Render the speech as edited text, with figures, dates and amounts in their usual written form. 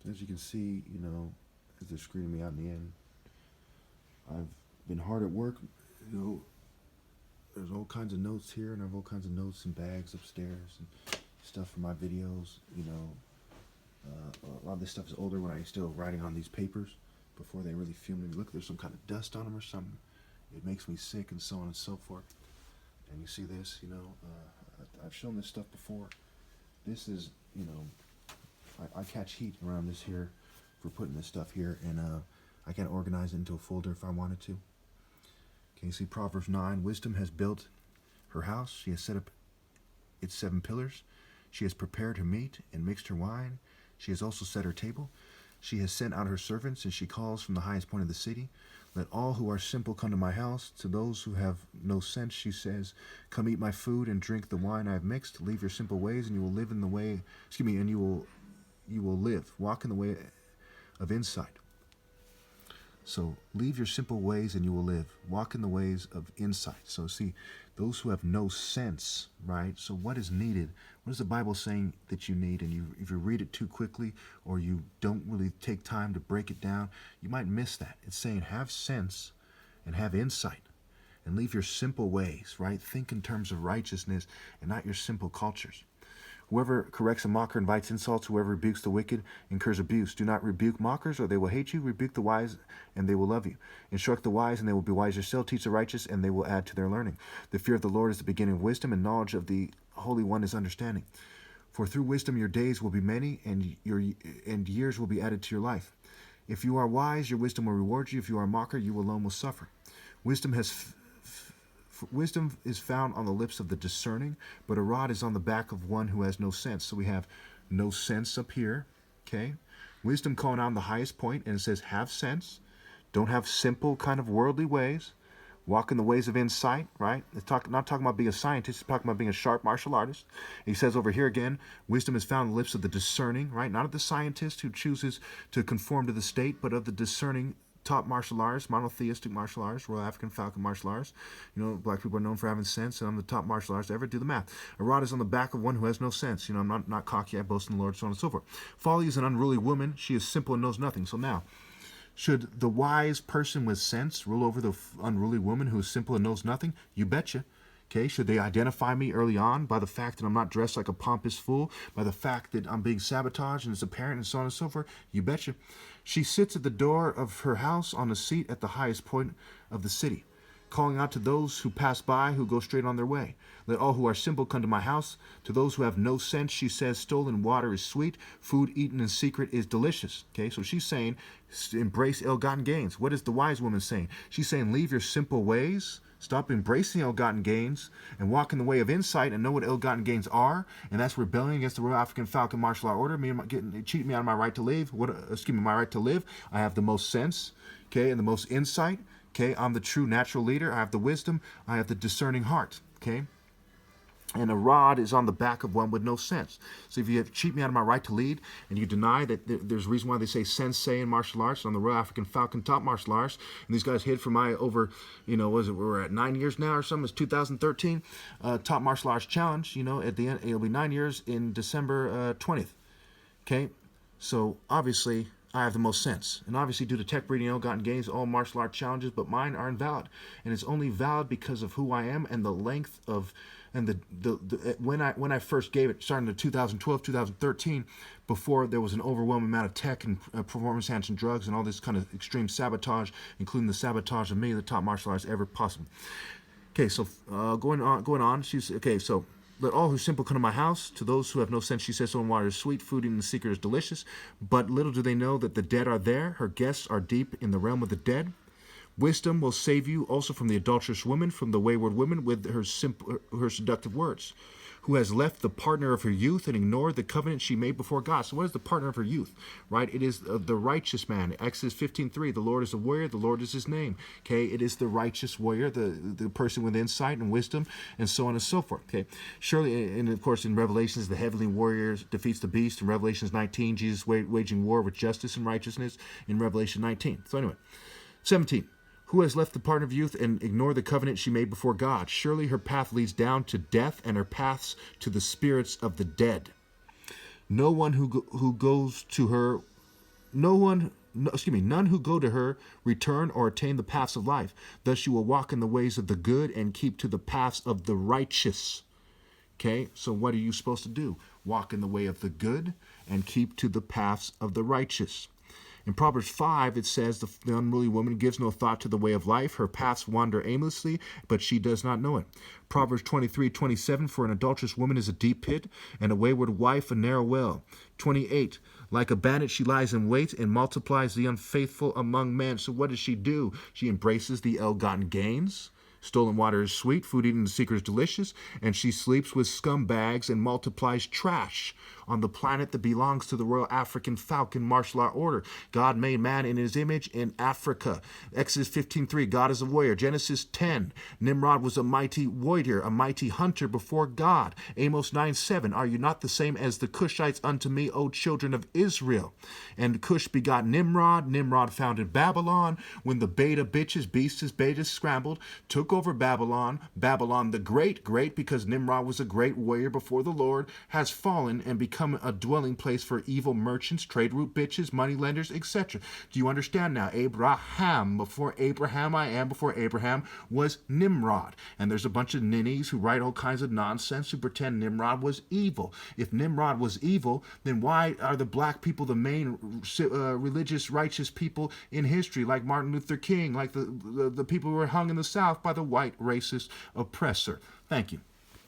As you can see, as they're screening me out in the end, I've been hard at work. There's all kinds of notes here, and I have all kinds of notes and bags upstairs and stuff for my videos. A lot of this stuff is older when I was still writing on these papers before they really filmed me. Look, there's some kind of dust on them or something. It makes me sick, and so on and so forth. And you see this, I've shown this stuff before. This is, I catch heat around this here for putting this stuff here, and I can organize it into a folder if I wanted to. Okay, you see Proverbs 9, wisdom has built her house. She has set up its 7 pillars. She has prepared her meat and mixed her wine. She has also set her table. She has sent out her servants, and she calls from the highest point of the city. Let all who are simple come to my house. To those who have no sense, she says, come eat my food and drink the wine I have mixed. Leave your simple ways, and you will live in the way, and you will live. Walk in the way of insight. So leave your simple ways and you will live. Walk in the ways of insight. So see, those who have no sense, right? So what is needed? What is the Bible saying that you need? And if you read it too quickly or you don't really take time to break it down, you might miss that. It's saying have sense and have insight and leave your simple ways, right? Think in terms of righteousness and not your simple cultures. Whoever corrects a mocker invites insults. Whoever rebukes the wicked incurs abuse. Do not rebuke mockers, or they will hate you. Rebuke the wise, and they will love you. Instruct the wise, and they will be wiser still. Teach the righteous, and they will add to their learning. The fear of the Lord is the beginning of wisdom, and knowledge of the Holy One is understanding. For through wisdom your days will be many, and years will be added to your life. If you are wise, your wisdom will reward you. If you are a mocker, you alone will suffer. Wisdom is found on the lips of the discerning, but a rod is on the back of one who has no sense. So we have no sense up here, okay? Wisdom calling out on the highest point, and it says have sense. Don't have simple kind of worldly ways. Walk in the ways of insight, right? It's not talking about being a scientist. It's talking about being a sharp martial artist. He says over here again, wisdom is found on the lips of the discerning, right? Not of the scientist who chooses to conform to the state, but of the discerning top martial artists, monotheistic martial artists, Royal African Falcon martial artists. Black people are known for having sense, and I'm the top martial artist ever. Do the math. A rod is on the back of one who has no sense. I'm not cocky, I boast in the Lord, so on and so forth. Folly is an unruly woman. She is simple and knows nothing. So now, should the wise person with sense rule over the unruly woman who is simple and knows nothing? You betcha. Okay, should they identify me early on by the fact that I'm not dressed like a pompous fool, by the fact that I'm being sabotaged and it's apparent and so on and so forth? You betcha. She sits at the door of her house on a seat at the highest point of the city, calling out to those who pass by, who go straight on their way. Let all who are simple come to my house. To those who have no sense, she says, stolen water is sweet, food eaten in secret is delicious. Okay, so she's saying, embrace ill-gotten gains. What is the wise woman saying? She's saying, leave your simple ways, stop embracing ill-gotten gains, and walk in the way of insight and know what ill-gotten gains are. And that's rebelling against the Royal African Falcon martial art order, cheating me out of my right to live. My right to live. I have the most sense, okay, and the most insight. Okay, I'm the true natural leader. I have the wisdom. I have the discerning heart. Okay, and a rod is on the back of one with no sense. So if you cheat me out of my right to lead, and you deny that there's a reason why they say sensei in martial arts on the Royal African Falcon top martial arts, and these guys hid for my we're at 9 years now or something. It's 2013 top martial arts challenge. At the end it'll be 9 years in December 20th. Okay, so obviously I have the most sense. And obviously due to tech breeding and ill-gotten gains, all martial art challenges, but mine are invalid. And it's only valid because of who I am and the length of, and when I first gave it, starting in 2012, 2013, before there was an overwhelming amount of tech and performance-enhancing drugs and all this kind of extreme sabotage, including the sabotage of me, the top martial artist ever possible. Okay, so going on, she's, okay, so let all who simple come to my house. To those who have no sense, she says, soul and water is sweet, food in the secret is delicious. But little do they know that the dead are there. Her guests are deep in the realm of the dead. Wisdom will save you also from the adulterous woman, from the wayward woman with her seductive words, who has left the partner of her youth and ignored the covenant she made before God. So what is the partner of her youth? Right? It is the righteous man. Exodus 15:3, the Lord is a warrior, the Lord is his name. Okay, it is the righteous warrior, the person with insight and wisdom, and so on and so forth. Okay, surely, and of course in Revelations, the heavenly warrior defeats the beast. In Revelations 19, Jesus waging war with justice and righteousness in Revelation 19. So anyway, 17. Who has left the partner of youth and ignored the covenant she made before God? Surely her path leads down to death, and her paths to the spirits of the dead. No one who goes to her none who go to her return or attain the paths of life. Thus you will walk in the ways of the good and keep to the paths of the righteous. Okay, so what are you supposed to do? Walk in the way of the good and keep to the paths of the righteous. In Proverbs 5, it says, the unruly woman gives no thought to the way of life. Her paths wander aimlessly, but she does not know it. Proverbs 23:27, for an adulterous woman is a deep pit, and a wayward wife a narrow well. 28, like a bandit she lies in wait and multiplies the unfaithful among men. So what does she do? She embraces the ill-gotten gains. Stolen water is sweet, food eaten in secret is delicious, and she sleeps with scumbags and multiplies trash on the planet that belongs to the Royal African Falcon Martial Art Order. God made man in his image in Africa. Exodus 15:3, God is a warrior. Genesis 10, Nimrod was a mighty warrior, a mighty hunter before God. Amos 9:7, are you not the same as the Cushites unto me, O children of Israel? And Cush begot Nimrod. Nimrod founded Babylon. When the beta bitches, beasts, betas scrambled, took over Babylon. Babylon the great, because Nimrod was a great warrior before the Lord, has fallen and become a dwelling place for evil merchants, trade route bitches, money lenders, etc. Do you understand now? Abraham, before Abraham I am, before Abraham was Nimrod. And there's a bunch of ninnies who write all kinds of nonsense who pretend Nimrod was evil. If Nimrod was evil, then why are the black people the main religious, righteous people in history, like Martin Luther King, like the people who were hung in the South by the white racist oppressor? Thank you.